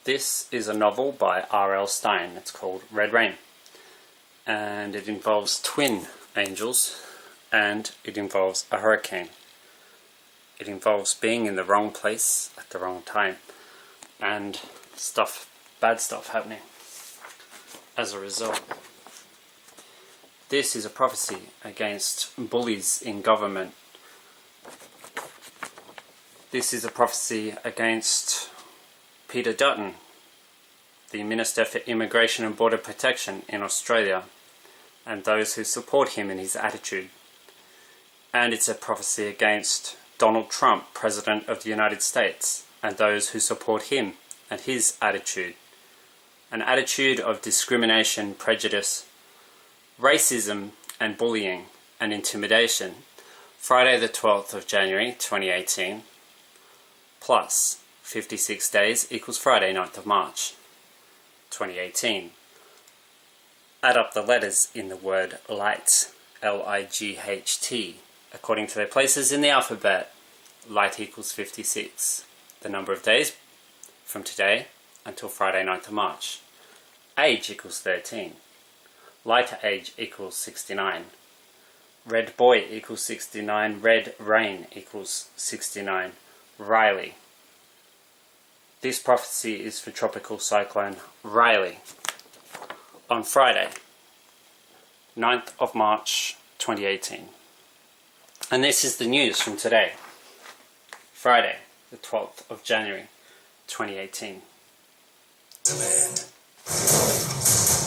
This is a novel by R.L. Stine. It's called Red Rain. And it involves twin angels, and it involves a hurricane. It involves being in the wrong place at the wrong time, and bad stuff happening as a result. This is a prophecy against bullies in government. This is a prophecy against Peter Dutton, the Minister for Immigration and Border Protection in Australia, and those who support him in his attitude. And it's a prophecy against Donald Trump, President of the United States, and those who support him and his attitude. An attitude of discrimination, prejudice, racism and bullying and intimidation. Friday the 12th of January 2018 plus 56 days equals Friday 9th of March 2018. Add up the letters in the word light, L-I-G-H-T, according to their places in the alphabet. Light equals 56. The number of days from today until Friday 9th of March. Age equals 13. Lighter age equals 69. Red boy equals 69. Red rain equals 69. Riley. This prophecy is for Tropical Cyclone Riley on Friday, 9th of March 2018. And this is the news from today, Friday, the 12th of January 2018. Demand.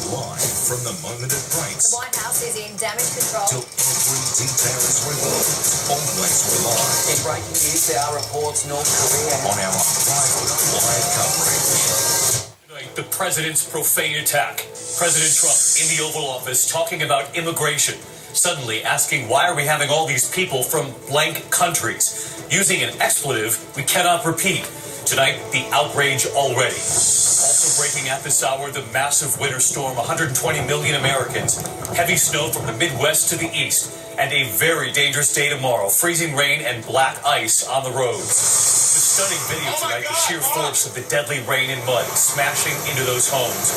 Live from the moment it breaks. The White House is in damage control. Till every detail is revealed. Always rely. In breaking news, there are reports North Korea on our private live coverage. Tonight, the president's profane attack. President Trump in the Oval Office talking about immigration. Suddenly asking, why are we having all these people from blank countries? Using an expletive we cannot repeat. Tonight, the outrage already. Also breaking at this hour, the massive winter storm, 120 million Americans. Heavy snow from the Midwest to the east. And a very dangerous day tomorrow. Freezing rain and black ice on the roads. The stunning video tonight, the sheer force of the deadly rain and mud smashing into those homes.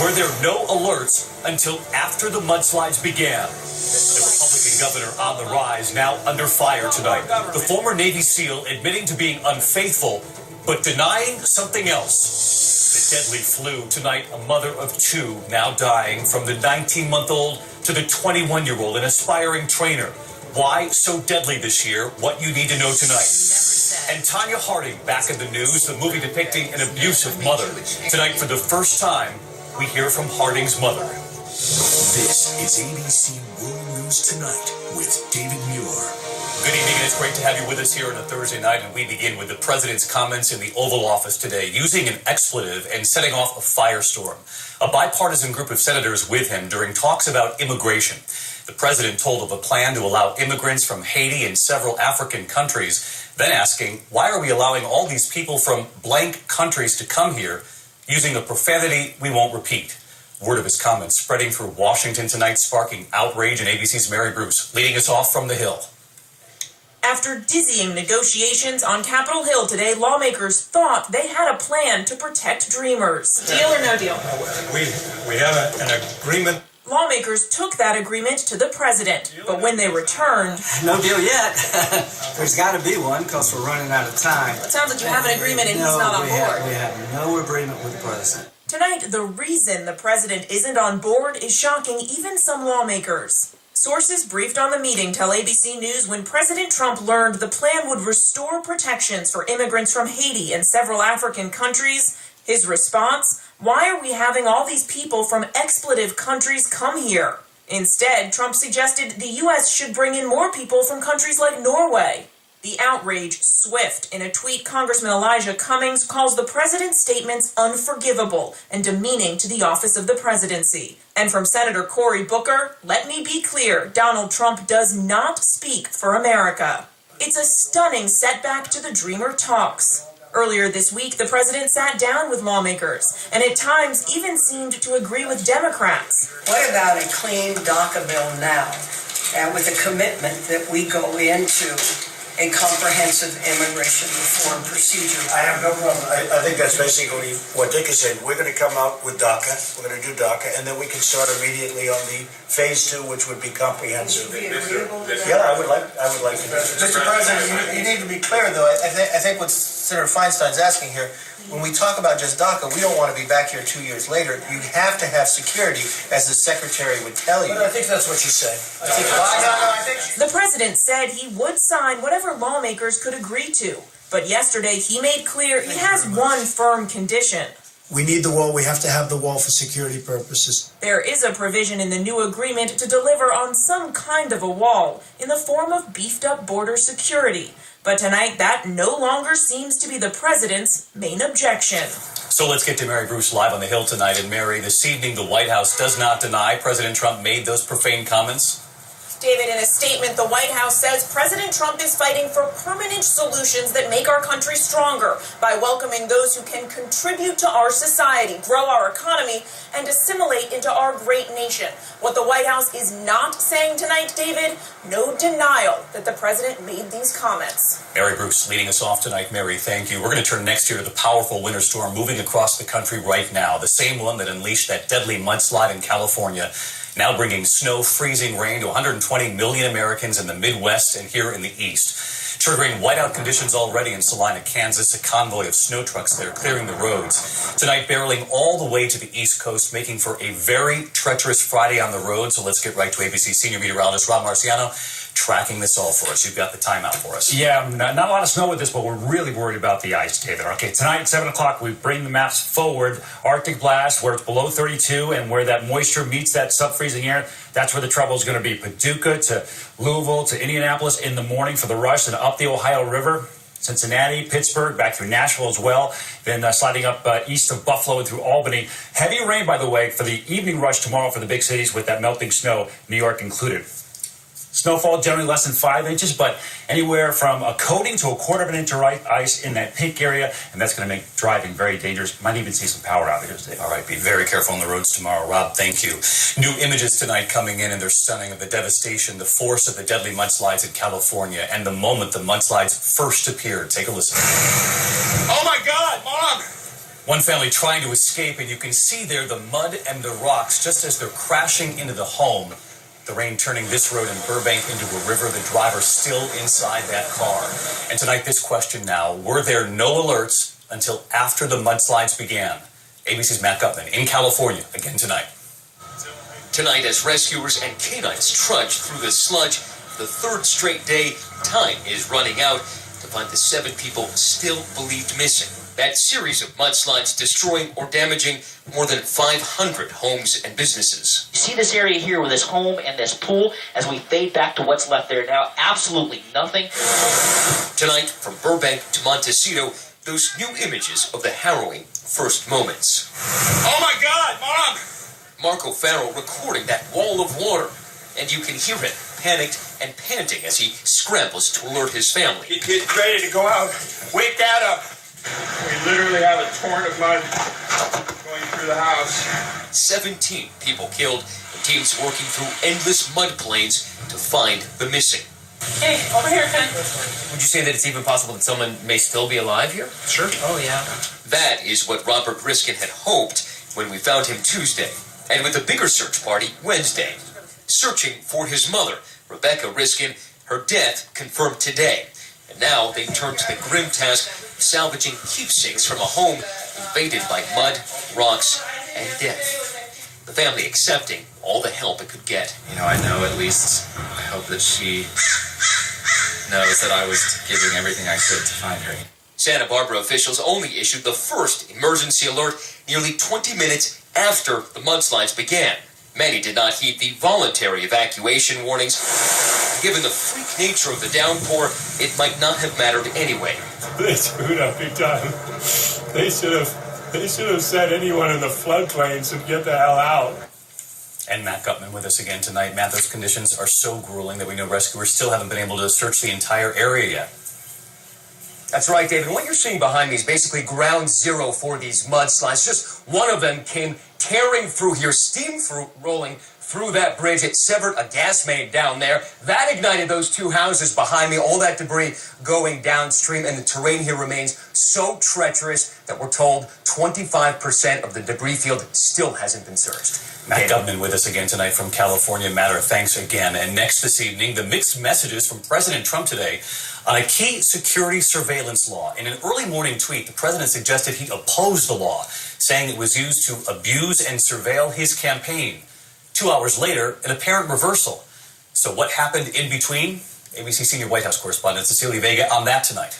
Were there no alerts until after the mudslides began? The Republican governor on the rise, now under fire tonight. The former Navy SEAL admitting to being unfaithful, but denying something else. The deadly flu tonight, a mother of two now dying, from the 19-month-old to the 21-year-old, an aspiring trainer. Why so deadly this year? What you need to know tonight. And Tanya Harding back in the news, the movie depicting an abusive mother. Tonight, for the first time, we hear from Harding's mother. This is ABC World News Tonight with David Muir. Good evening, and it's great to have you with us here on a Thursday night, and we begin with the president's comments in the Oval Office today, using an expletive and setting off a firestorm. A bipartisan group of senators with him during talks about immigration. The president told of a plan to allow immigrants from Haiti and several African countries, then asking, why are we allowing all these people from blank countries to come here, using a profanity we won't repeat? Word of his comments spreading through Washington tonight, sparking outrage, and ABC's Mary Bruce leading us off from the Hill. After dizzying negotiations on Capitol Hill today, lawmakers thought they had a plan to protect dreamers. Deal or no deal? We have an agreement. Lawmakers took that agreement to the president, but when they returned... No deal yet. There's got to be one, because we're running out of time. It sounds like you have an agreement and he's not on board. We have no agreement with the president. Tonight, the reason the president isn't on board is shocking even some lawmakers. Sources briefed on the meeting tell ABC News when President Trump learned the plan would restore protections for immigrants from Haiti and several African countries, his response, why are we having all these people from expletive countries come here? Instead, Trump suggested the U.S. should bring in more people from countries like Norway. The outrage swift. In a tweet, Congressman Elijah Cummings calls the president's statements unforgivable and demeaning to the office of the presidency. And from Senator Cory Booker, let me be clear, Donald Trump does not speak for America. It's a stunning setback to the Dreamer talks. Earlier this week, the president sat down with lawmakers and at times even seemed to agree with Democrats. What about a clean DACA bill now? And with a commitment that we go into a comprehensive immigration reform procedure. I have no problem. I think that's basically what Dick has said. We're going to come out with DACA. We're going to do DACA, and then we can start immediately on the phase 2, which would be comprehensive. Yeah, I would like to. Mr. President, you need to be clear, though. I think what Senator Feinstein's asking here, when we talk about just DACA, we don't want to be back here 2 years later. You have to have security, as the Secretary would tell you. But I think that's what you said. The president said he would sign whatever lawmakers could agree to. But yesterday he made clear he has one firm condition. We need the wall. We have to have the wall for security purposes. There is a provision in the new agreement to deliver on some kind of a wall in the form of beefed up border security. But tonight that no longer seems to be the president's main objection. So let's get to Mary Bruce live on the Hill tonight. And Mary, this evening the White House does not deny President Trump made those profane comments. David, in a statement, the White House says President Trump is fighting for permanent solutions that make our country stronger by welcoming those who can contribute to our society, grow our economy, and assimilate into our great nation. What the White House is not saying tonight, David, no denial that the president made these comments. Mary Bruce leading us off tonight. Mary, thank you. We're going to turn next year to the powerful winter storm moving across the country right now, the same one that unleashed that deadly mudslide in California. Now bringing snow, freezing rain to 120 million Americans in the Midwest and here in the East. Triggering whiteout conditions already in Salina, Kansas, a convoy of snow trucks there clearing the roads. Tonight barreling all the way to the East Coast, making for a very treacherous Friday on the road. So let's get right to ABC senior meteorologist Rob Marciano, tracking this all for us. You've got the timeout for us. Yeah, not a lot of snow with this, but we're really worried about the ice, David. Okay, tonight at 7 o'clock, we bring the maps forward. Arctic blast, where it's below 32, and where that moisture meets that sub-freezing air, that's where the trouble is going to be. Paducah to Louisville to Indianapolis in the morning for the rush, and up the Ohio River. Cincinnati, Pittsburgh, back through Nashville as well, then sliding up east of Buffalo and through Albany. Heavy rain, by the way, for the evening rush tomorrow for the big cities with that melting snow, New York included. Snowfall generally less than 5 inches, but anywhere from a coating to a quarter of an inch of ice in that pink area, and that's going to make driving very dangerous. Might even see some power outages. All right, be very careful on the roads tomorrow. Rob, thank you. New images tonight coming in, and they're stunning, of the devastation, the force of the deadly mudslides in California, and the moment the mudslides first appeared. Take a listen. Oh my God, Mom! One family trying to escape, and you can see there the mud and the rocks just as they're crashing into the home. The rain turning this road in Burbank into a river, the driver still inside that car. And tonight, this question now, were there no alerts until after the mudslides began? ABC's Matt Gutman in California again tonight. Tonight, as rescuers and canines trudge through the sludge, the third straight day, time is running out to find the 7 people still believed missing. That series of mudslides destroying or damaging more than 500 homes and businesses. You see this area here with this home and this pool as we fade back to what's left there now? Absolutely nothing. Tonight, from Burbank to Montecito, those new images of the harrowing first moments. Oh my God, Mom! Marco Farrell recording that wall of water, and you can hear him panicked and panting as he scrambles to alert his family. He gets ready to go out. Wake Dad up. We literally have a torrent of mud going through the house. 17 people killed, and teams working through endless mud plains to find the missing. Hey, over here, Ken. Would you say that it's even possible that someone may still be alive here? Sure. Oh, yeah. That is what Robert Riskin had hoped when we found him Tuesday, and with a bigger search party Wednesday. Searching for his mother, Rebecca Riskin, her death confirmed today. And now they turn to the grim task of salvaging keepsakes from a home invaded by mud, rocks, and death. The family accepting all the help it could get. You know, I know at least, I hope that she knows that I was giving everything I could to find her. Santa Barbara officials only issued the first emergency alert nearly 20 minutes after the mudslides began. Many did not heed the voluntary evacuation warnings. Given the freak nature of the downpour, it might not have mattered anyway. They screwed up big time. They should have said anyone in the floodplain should get the hell out. And Matt Gutman with us again tonight. Matt, those conditions are so grueling that we know rescuers still haven't been able to search the entire area yet. That's right, David. What you're seeing behind me is basically ground zero for these mudslides. Just one of them came tearing through here, steam rolling through that bridge. It severed a gas main down there. That ignited those two houses behind me, all that debris going downstream, and the terrain here remains so treacherous that we're told 25% of the debris field still hasn't been searched. Matt Gutman with us again tonight from California. Matter, thanks again. And next this evening, the mixed messages from President Trump today on a key security surveillance law. In an early morning tweet, the president suggested he opposed the law, saying it was used to abuse and surveil his campaign. 2 hours later, an apparent reversal. So what happened in between? ABC senior White House correspondent Cecilia Vega on that tonight.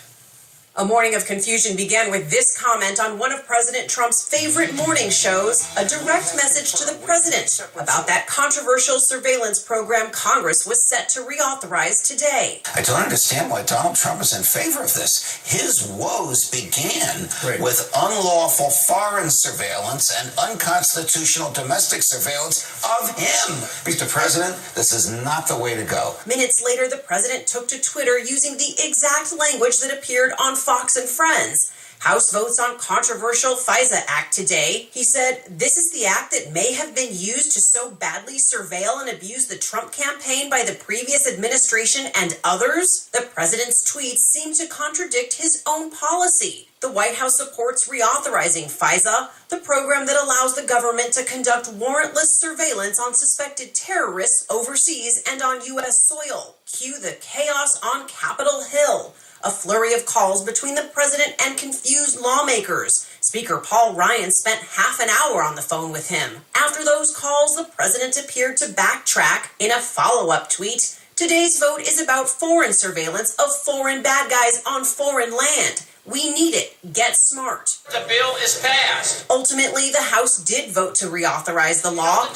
A morning of confusion began with this comment on one of President Trump's favorite morning shows, a direct message to the president about that controversial surveillance program Congress was set to reauthorize today. I don't understand why Donald Trump is in favor of this. His woes began with unlawful foreign surveillance and unconstitutional domestic surveillance of him. Mr. President, this is not the way to go. Minutes later, the president took to Twitter using the exact language that appeared on Fox and Friends. House votes on controversial FISA Act today. He said, "This is the act that may have been used to so badly surveil and abuse the Trump campaign by the previous administration and others." The president's tweets seem to contradict his own policy. The White House supports reauthorizing FISA, the program that allows the government to conduct warrantless surveillance on suspected terrorists overseas and on U.S. soil. Cue the chaos on Capitol Hill. A flurry of calls between the president and confused lawmakers. Speaker Paul Ryan spent half an hour on the phone with him. After those calls, the president appeared to backtrack in a follow-up tweet. Today's vote is about foreign surveillance of foreign bad guys on foreign land. We need it. Get smart. The bill is passed. Ultimately, the House did vote to reauthorize the law.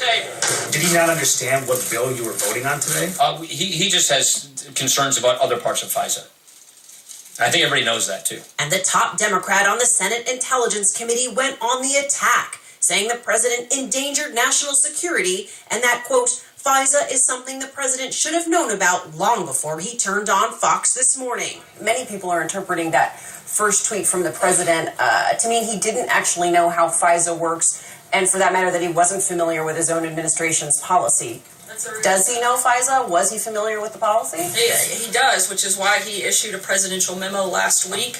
Did he not understand what bill you were voting on today? He just has concerns about other parts of FISA. I think everybody knows that, too. And the top Democrat on the Senate Intelligence Committee went on the attack, saying the president endangered national security and that, quote, FISA is something the president should have known about long before he turned on Fox this morning. Many people are interpreting that first tweet from the president to mean he didn't actually know how FISA works, and for that matter, that he wasn't familiar with his own administration's policy. Does he know FISA? Was he familiar with the policy? He does, which is why he issued a presidential memo last week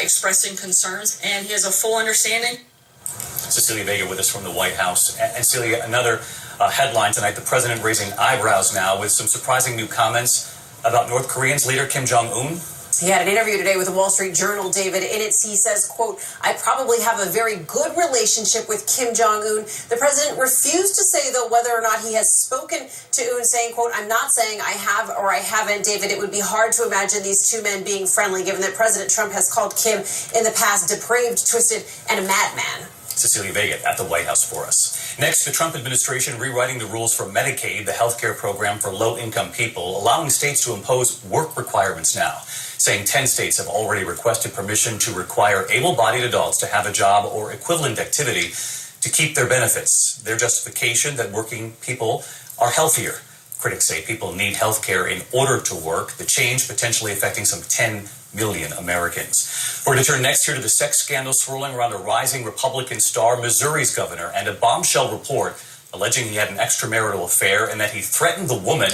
expressing concerns, and he has a full understanding. Cecilia Vega with us from the White House. And Celia, another headline tonight, the president raising eyebrows now with some surprising new comments about North Korean's leader Kim Jong-un. He had an interview today with the Wall Street Journal, David. In it, he says, quote, I probably have a very good relationship with Kim Jong-un. The president refused to say, though, whether or not he has spoken to Un, saying, quote, I'm not saying I have or I haven't. David, it would be hard to imagine these two men being friendly, given that President Trump has called Kim in the past depraved, twisted, and a madman. Cecilia Vega at the White House for us. Next, the Trump administration rewriting the rules for Medicaid, the health care program for low-income people, allowing states to impose work requirements now, saying 10 states have already requested permission to require able-bodied adults to have a job or equivalent activity to keep their benefits. Their justification that working people are healthier. Critics say people need health care in order to work, the change potentially affecting some 10 million Americans. We're going to turn next here to the sex scandal swirling around a rising Republican star, Missouri's governor, and a bombshell report alleging he had an extramarital affair and that he threatened the woman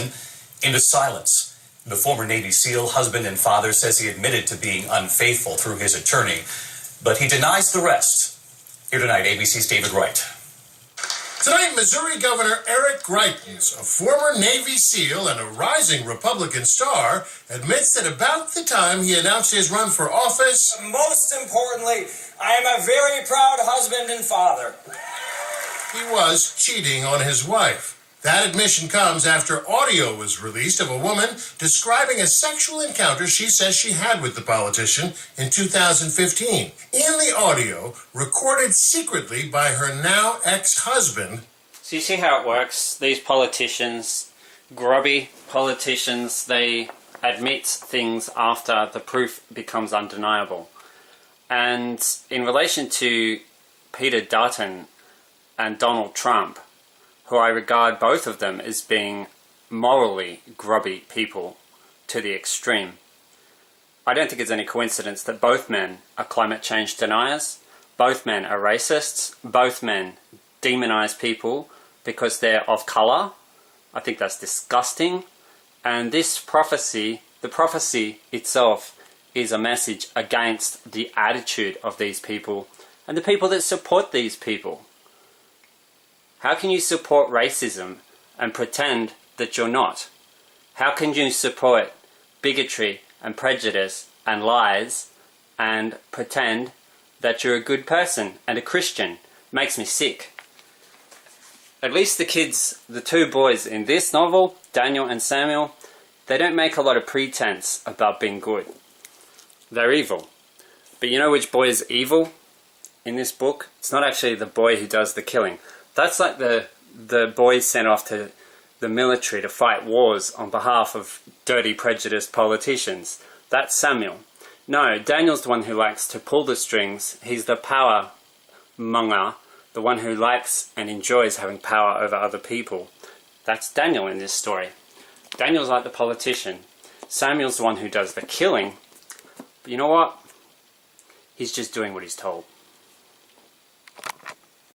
into silence. The former Navy SEAL, husband and father, says he admitted to being unfaithful through his attorney, but he denies the rest. Here tonight, ABC's David Wright. Tonight, Missouri Governor Eric Greitens, a former Navy SEAL and a rising Republican star, admits that about the time he announced his run for office, most importantly, I am a very proud husband and father. He was cheating on his wife. That admission comes after audio was released of a woman describing a sexual encounter she says she had with the politician in 2015. In the audio, recorded secretly by her now ex-husband. So you see how it works? These politicians, grubby politicians, they admit things after the proof becomes undeniable. And in relation to Peter Dutton and Donald Trump, who I regard both of them as being morally grubby people to the extreme, I don't think it's any coincidence that both men are climate change deniers, both men are racists, both men demonize people because they're of color. I think that's disgusting. And this prophecy, the prophecy itself, is a message against the attitude of these people and the people that support these people. How can you support racism and pretend that you're not? How can you support bigotry and prejudice and lies and pretend that you're a good person and a Christian? Makes me sick. At least the kids, the two boys in this novel, Daniel and Samuel, they don't make a lot of pretense about being good. They're evil. But you know which boy is evil in this book? It's not actually the boy who does the killing. That's like the boy sent off to the military to fight wars on behalf of dirty, prejudiced politicians. That's Samuel. No, Daniel's the one who likes to pull the strings. He's the power monger, the one who likes and enjoys having power over other people. That's Daniel in this story. Daniel's like the politician. Samuel's the one who does the killing. But you know what? He's just doing what he's told.